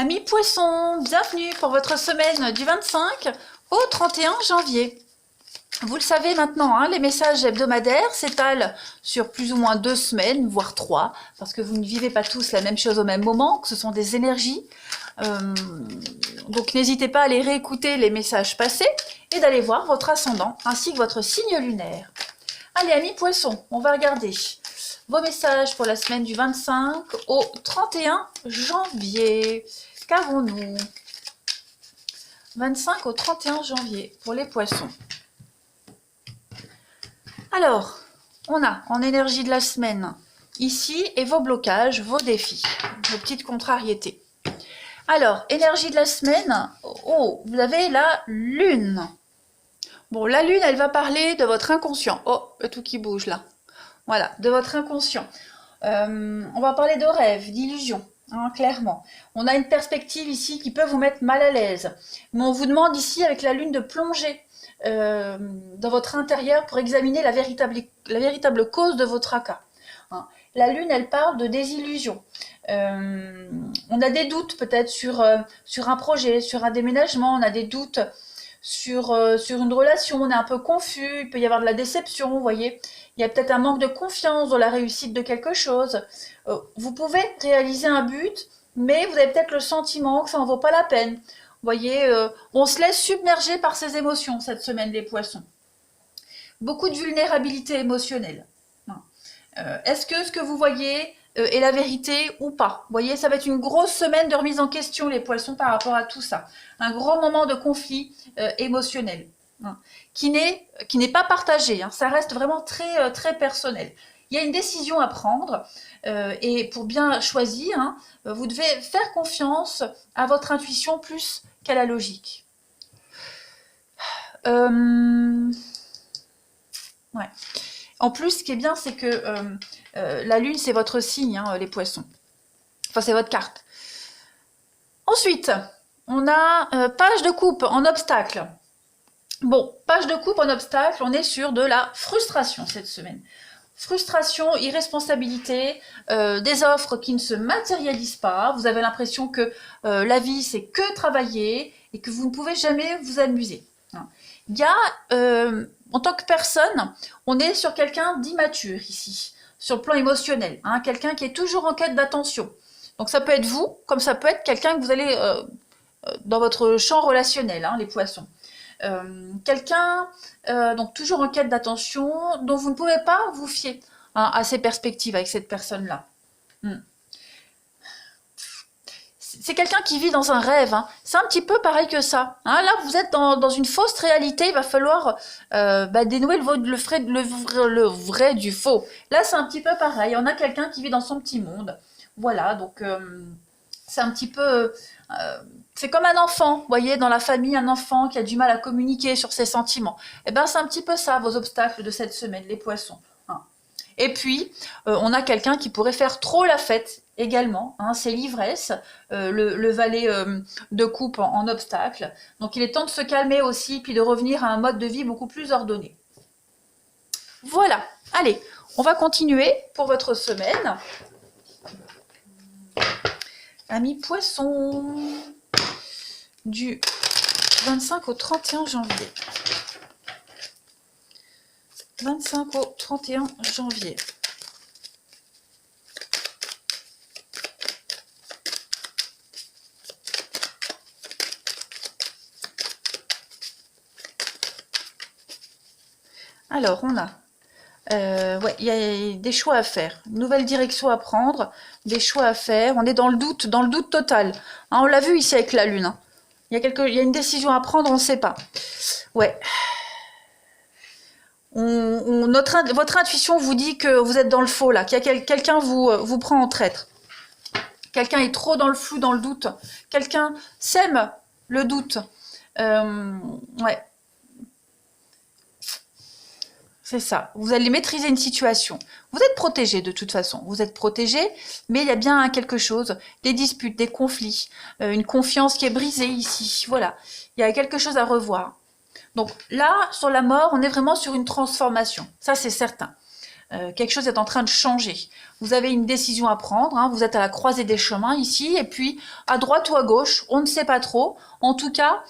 Amis poissons, bienvenue pour votre semaine du 25 au 31 janvier. Vous le savez maintenant, hein, les messages hebdomadaires s'étalent sur plus ou moins 2 semaines, voire 3, parce que vous ne vivez pas tous la même chose au même moment, que ce sont des énergies. Donc n'hésitez pas à aller réécouter les messages passés et d'aller voir votre ascendant ainsi que votre signe lunaire. Allez, amis poissons, on va regarder vos messages pour la semaine du 25 au 31 janvier. Qu'avons-nous? 25 au 31 janvier pour les poissons. Alors, on a en énergie de la semaine ici et vos blocages, vos défis, vos petites contrariétés. Alors, énergie de la semaine, oh, vous avez la lune. Bon, la lune, elle va parler de votre inconscient. Oh, le tout qui bouge là. Voilà, de votre inconscient. On va parler de rêves, d'illusions, hein, clairement. On a une perspective ici qui peut vous mettre mal à l'aise. Mais on vous demande ici, avec la lune, de plonger dans votre intérieur pour examiner la véritable cause de vos tracas. Hein. La lune, elle parle de désillusion. On a des doutes peut-être sur un projet, sur un déménagement, on a des doutes sur une relation, on est un peu confus, il peut y avoir de la déception, vous voyez. Il y a peut-être un manque de confiance dans la réussite de quelque chose. Vous pouvez réaliser un but, mais vous avez peut-être le sentiment que ça n'en vaut pas la peine. Vous voyez, on se laisse submerger par ces émotions cette semaine, les poissons. Beaucoup de vulnérabilité émotionnelle. Est-ce que ce que vous voyez est la vérité ou pas? Vous voyez, ça va être une grosse semaine de remise en question, les poissons, par rapport à tout ça. Un gros moment de conflit émotionnel. Qui n'est pas partagé, hein. Ça reste vraiment très, très personnel. Il y a une décision à prendre et pour bien choisir, hein, vous devez faire confiance à votre intuition plus qu'à la logique. Ouais. En plus, ce qui est bien, c'est que la lune, c'est votre signe, hein, les poissons. Enfin, c'est votre carte. Ensuite, on a page de coupe en obstacle. Bon, page de coupe en obstacle, on est sur de la frustration cette semaine. Frustration, irresponsabilité, des offres qui ne se matérialisent pas. Vous avez l'impression que la vie, c'est que travailler et que vous ne pouvez jamais vous amuser. Il y a, en tant que personne, on est sur quelqu'un d'immature ici, sur le plan émotionnel. Hein, quelqu'un qui est toujours en quête d'attention. Donc ça peut être vous, comme ça peut être quelqu'un que vous allez dans votre champ relationnel, hein, les poissons. Quelqu'un donc toujours en quête d'attention, dont vous ne pouvez pas vous fier, hein, à ces perspectives avec cette personne-là. C'est quelqu'un qui vit dans un rêve, hein. C'est un petit peu pareil que ça. Hein. Là, vous êtes dans une fausse réalité, il va falloir dénouer le vrai du faux. Là, c'est un petit peu pareil, on a quelqu'un qui vit dans son petit monde. Voilà, donc c'est un petit peu... c'est comme un enfant, vous voyez, dans la famille, un enfant qui a du mal à communiquer sur ses sentiments. Eh bien, c'est un petit peu ça, vos obstacles de cette semaine, les poissons. Hein. Et puis, on a quelqu'un qui pourrait faire trop la fête également, hein, c'est l'ivresse, le valet de coupe en obstacle. Donc, il est temps de se calmer aussi, puis de revenir à un mode de vie beaucoup plus ordonné. Voilà, allez, on va continuer pour votre semaine. Amis poissons, du 25 au 31 janvier. 25 au 31 janvier. Alors, on a... ouais, il y a des choix à faire, une nouvelle direction à prendre, des choix à faire. On est dans le doute total. Hein, on l'a vu ici avec la lune. Hein. Il y a une décision à prendre, on ne sait pas. Ouais. Votre intuition vous dit que vous êtes dans le faux là, qu'il y a quelqu'un vous prend en traître. Quelqu'un est trop dans le flou, dans le doute. Quelqu'un sème le doute. Ouais. C'est ça. Vous allez maîtriser une situation. Vous êtes protégé de toute façon. Vous êtes protégé, mais il y a bien quelque chose. Des disputes, des conflits, une confiance qui est brisée ici. Voilà. Il y a quelque chose à revoir. Donc là, sur la mort, on est vraiment sur une transformation. Ça, c'est certain. Quelque chose est en train de changer. Vous avez une décision à prendre, hein, vous êtes à la croisée des chemins ici, et puis à droite ou à gauche, on ne sait pas trop. En tout cas,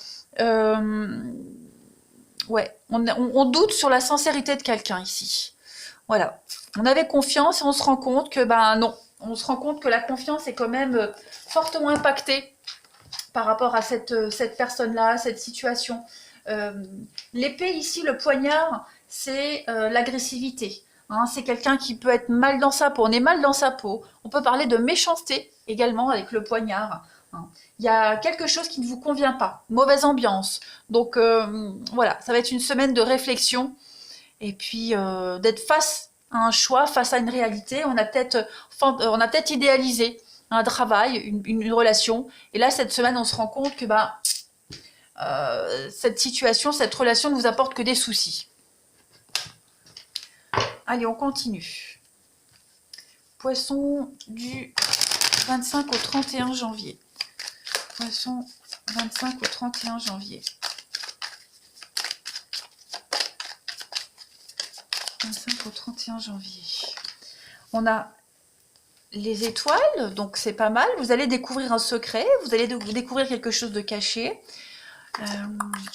ouais, on doute sur la sincérité de quelqu'un ici. Voilà, on avait confiance et on se rend compte que, ben non, on se rend compte que la confiance est quand même fortement impactée par rapport à cette personne-là, cette situation. L'épée ici, le poignard, c'est l'agressivité. Hein, c'est quelqu'un qui peut être mal dans sa peau. On est mal dans sa peau. On peut parler de méchanceté également avec le poignard. Hein. Il y a quelque chose qui ne vous convient pas. Mauvaise ambiance. Donc voilà, ça va être une semaine de réflexion. Et puis d'être face à un choix, face à une réalité. On a peut-être idéalisé un travail, une relation. Et là, cette semaine, on se rend compte que bah, cette situation, cette relation ne vous apporte que des soucis. Allez, on continue. Poisson du 25 au 31 janvier. Poisson 25 au 31 janvier. 25 au 31 janvier. On a les étoiles, donc c'est pas mal. Vous allez découvrir un secret, vous allez découvrir quelque chose de caché.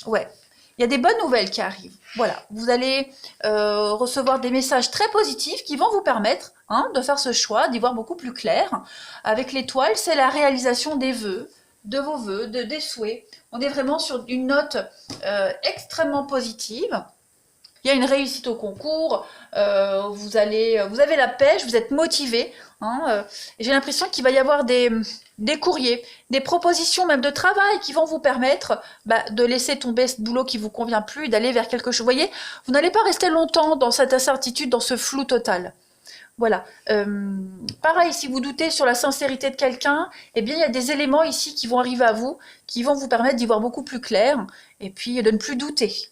Ouais, il y a des bonnes nouvelles qui arrivent. Voilà, vous allez recevoir des messages très positifs qui vont vous permettre de faire ce choix, d'y voir beaucoup plus clair. Avec l'étoile, c'est la réalisation des vœux, de vos vœux, des souhaits. On est vraiment sur une note extrêmement positive. Il y a une réussite au concours, vous avez la pêche, vous êtes motivé. J'ai l'impression qu'il va y avoir des courriers, des propositions même de travail qui vont vous permettre de laisser tomber ce boulot qui vous convient plus et d'aller vers quelque chose. Vous voyez, vous n'allez pas rester longtemps dans cette incertitude, dans ce flou total. Voilà. Pareil, si vous doutez sur la sincérité de quelqu'un, eh bien, il y a des éléments ici qui vont arriver à vous, qui vont vous permettre d'y voir beaucoup plus clair et puis de ne plus douter.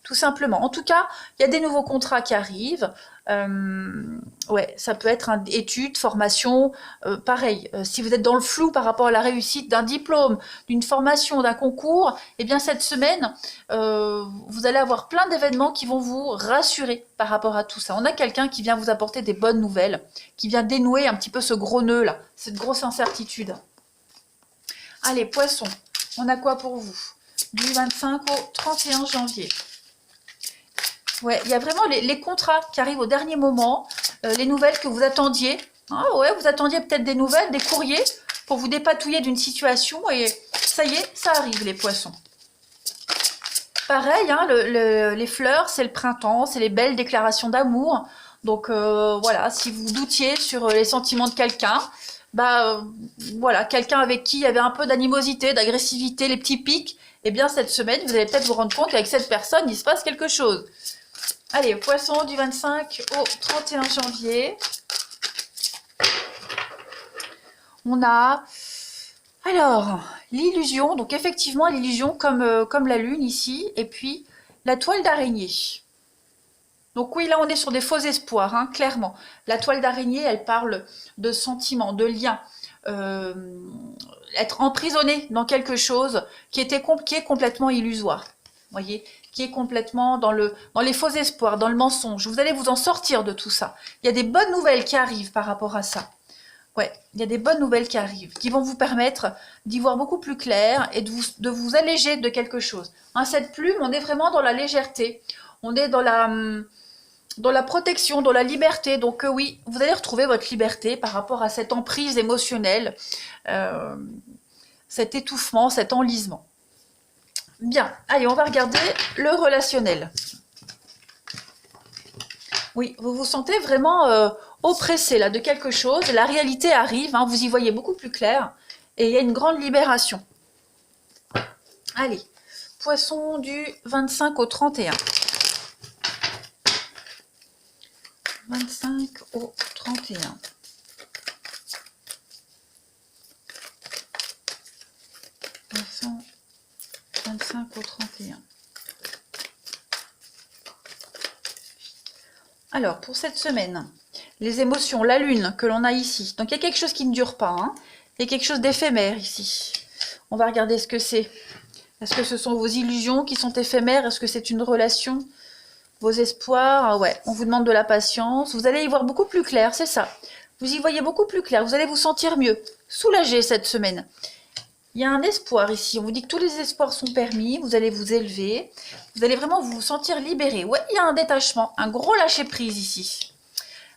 Tout simplement. En tout cas, il y a des nouveaux contrats qui arrivent. Ouais, ça peut être études, formation, pareil. Si vous êtes dans le flou par rapport à la réussite d'un diplôme, d'une formation, d'un concours, eh bien cette semaine, vous allez avoir plein d'événements qui vont vous rassurer par rapport à tout ça. On a quelqu'un qui vient vous apporter des bonnes nouvelles, qui vient dénouer un petit peu ce gros nœud là, cette grosse incertitude. Allez, poisson, on a quoi pour vous? Du 25 au 31 janvier. Ouais, il y a vraiment les contrats qui arrivent au dernier moment, les nouvelles que vous attendiez. Ouais, vous attendiez peut-être des nouvelles, des courriers pour vous dépatouiller d'une situation et ça y est, ça arrive les poissons. Pareil, les fleurs, c'est le printemps, c'est les belles déclarations d'amour. Donc voilà, si vous doutiez sur les sentiments de quelqu'un, voilà, quelqu'un avec qui il y avait un peu d'animosité, d'agressivité, les petits pics, eh bien cette semaine, vous allez peut-être vous rendre compte qu'avec cette personne, il se passe quelque chose. Allez, poisson du 25 au 31 janvier. On a, alors, l'illusion. Donc effectivement, l'illusion comme la lune ici. Et puis, la toile d'araignée. Donc oui, là, on est sur des faux espoirs, clairement. La toile d'araignée, elle parle de sentiments, de liens. Être emprisonné dans quelque chose qui est complètement illusoire. Voyez, qui est complètement dans les faux espoirs, dans le mensonge. Vous allez vous en sortir de tout ça. Il y a des bonnes nouvelles qui arrivent par rapport à ça. Ouais, il y a des bonnes nouvelles qui arrivent, qui vont vous permettre d'y voir beaucoup plus clair et de vous alléger de quelque chose. Cette plume, on est vraiment dans la légèreté. On est dans la protection, dans la liberté. Donc oui, vous allez retrouver votre liberté par rapport à cette emprise émotionnelle, cet étouffement, cet enlisement. Bien, allez, on va regarder le relationnel. Oui, vous vous sentez vraiment oppressé là de quelque chose. La réalité arrive, vous y voyez beaucoup plus clair. Et il y a une grande libération. Allez, poisson du 25 au 31. 25 au 31. Poisson 25 au 31. Alors, pour cette semaine, les émotions, la lune que l'on a ici. Donc, il y a quelque chose qui ne dure pas. Il y a quelque chose d'éphémère ici. On va regarder ce que c'est. Est-ce que ce sont vos illusions qui sont éphémères? Est-ce que c'est une relation? vos espoirs, ouais, on vous demande de la patience. Vous allez y voir beaucoup plus clair, c'est ça. Vous y voyez beaucoup plus clair, vous allez vous sentir mieux, soulagé cette semaine. Il y a un espoir ici, on vous dit que tous les espoirs sont permis, vous allez vous élever, vous allez vraiment vous sentir libéré. Ouais, il y a un détachement, un gros lâcher-prise ici.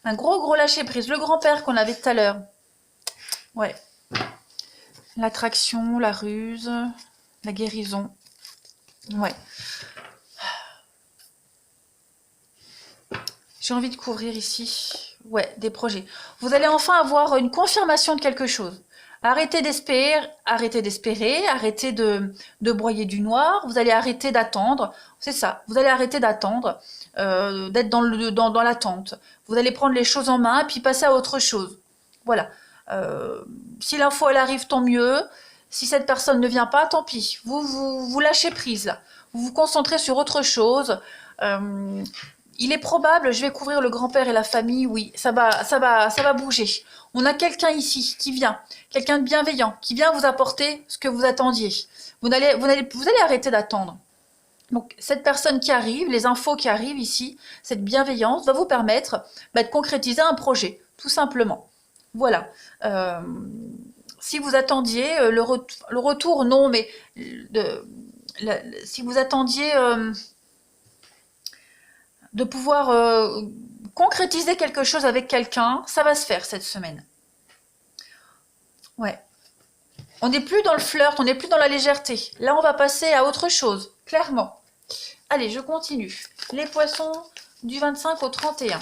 Un gros lâcher-prise. Le grand-père qu'on avait tout à l'heure. Ouais. L'attraction, la ruse, la guérison. Ouais. J'ai envie de couvrir ici. Ouais, des projets. Vous allez enfin avoir une confirmation de quelque chose. Arrêtez d'espérer, arrêtez de broyer du noir, vous allez arrêter d'attendre, c'est ça, vous allez arrêter d'attendre, d'être dans l'attente. Vous allez prendre les choses en main et puis passer à autre chose. Voilà. Si l'info elle arrive, tant mieux. Si cette personne ne vient pas, tant pis. Vous lâchez prise là. Vous vous concentrez sur autre chose. Il est probable, je vais couvrir le grand-père et la famille, oui, ça va bouger. On a quelqu'un ici qui vient, quelqu'un de bienveillant, qui vient vous apporter ce que vous attendiez. Vous allez arrêter d'attendre. Donc, cette personne qui arrive, les infos qui arrivent ici, cette bienveillance va vous permettre de concrétiser un projet, tout simplement. Voilà. Si vous attendiez le retour, non, mais si vous attendiez de pouvoir concrétiser quelque chose avec quelqu'un, ça va se faire cette semaine. Ouais. On n'est plus dans le flirt, on n'est plus dans la légèreté. Là, on va passer à autre chose, clairement. Allez, je continue. Les poissons du 25 au 31.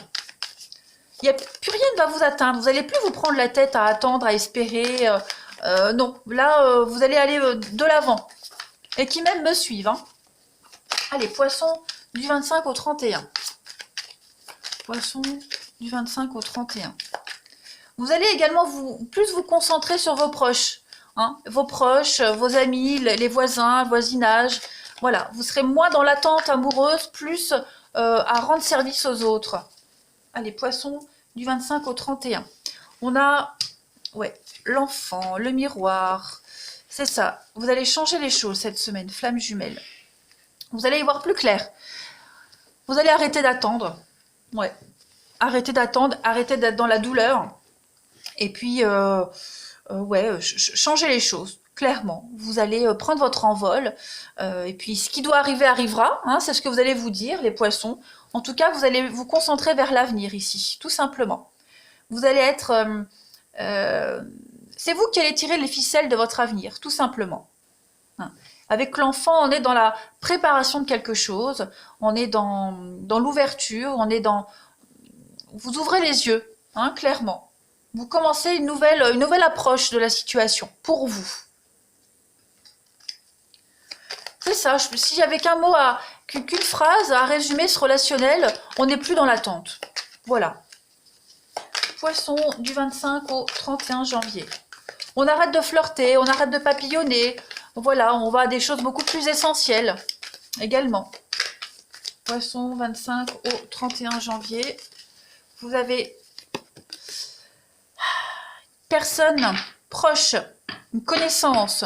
Plus rien ne va vous atteindre. Vous n'allez plus vous prendre la tête à attendre, à espérer. Non, là, vous allez aller de l'avant. Et qui même me suivent. Hein. Allez, poissons du 25 au 31. Poissons du 25 au 31. Vous allez également plus vous concentrer sur vos proches. Hein, vos proches, vos amis, les voisins, le voisinage. Voilà, vous serez moins dans l'attente amoureuse, plus à rendre service aux autres. Allez, poissons du 25 au 31. On a l'enfant, le miroir. C'est ça. Vous allez changer les choses cette semaine, flamme jumelle. Vous allez y voir plus clair. Vous allez arrêter d'attendre. Ouais. Arrêtez d'attendre, arrêtez d'être dans la douleur. Et puis, changez les choses, clairement. Vous allez prendre votre envol. Et puis, ce qui doit arriver arrivera. Hein, c'est ce que vous allez vous dire, les poissons. En tout cas, vous allez vous concentrer vers l'avenir ici, tout simplement. Vous allez être... c'est vous qui allez tirer les ficelles de votre avenir, tout simplement. Hein. Avec l'enfant, on est dans la préparation de quelque chose, on est dans l'ouverture, on est dans... Vous ouvrez les yeux, hein, clairement. Vous commencez une nouvelle approche de la situation, pour vous. C'est ça, si j'avais qu'un mot, qu'une phrase à résumer ce relationnel, on n'est plus dans l'attente. Voilà. Poisson du 25 au 31 janvier. On arrête de flirter, on arrête de papillonner. Voilà, on va à des choses beaucoup plus essentielles également. Poisson 25 au 31 janvier. Vous avez personne proche, une connaissance.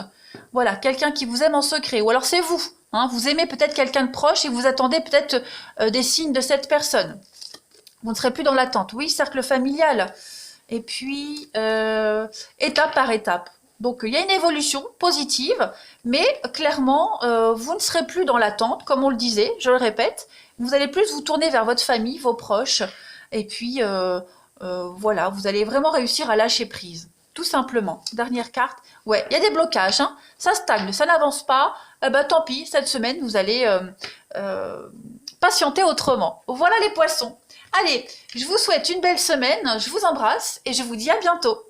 Voilà, quelqu'un qui vous aime en secret. Ou alors c'est vous. Hein, vous aimez peut-être quelqu'un de proche et vous attendez peut-être des signes de cette personne. Vous ne serez plus dans l'attente. Oui, cercle familial. Et puis, étape par étape. Donc, il y a une évolution positive, mais clairement, vous ne serez plus dans l'attente, comme on le disait, je le répète. Vous allez plus vous tourner vers votre famille, vos proches. Et puis, voilà, vous allez vraiment réussir à lâcher prise. Tout simplement. Dernière carte. Ouais, il y a des blocages. Hein. Ça stagne, ça n'avance pas. Tant pis, cette semaine, vous allez patienter autrement. Voilà les poissons. Allez, je vous souhaite une belle semaine, je vous embrasse et je vous dis à bientôt.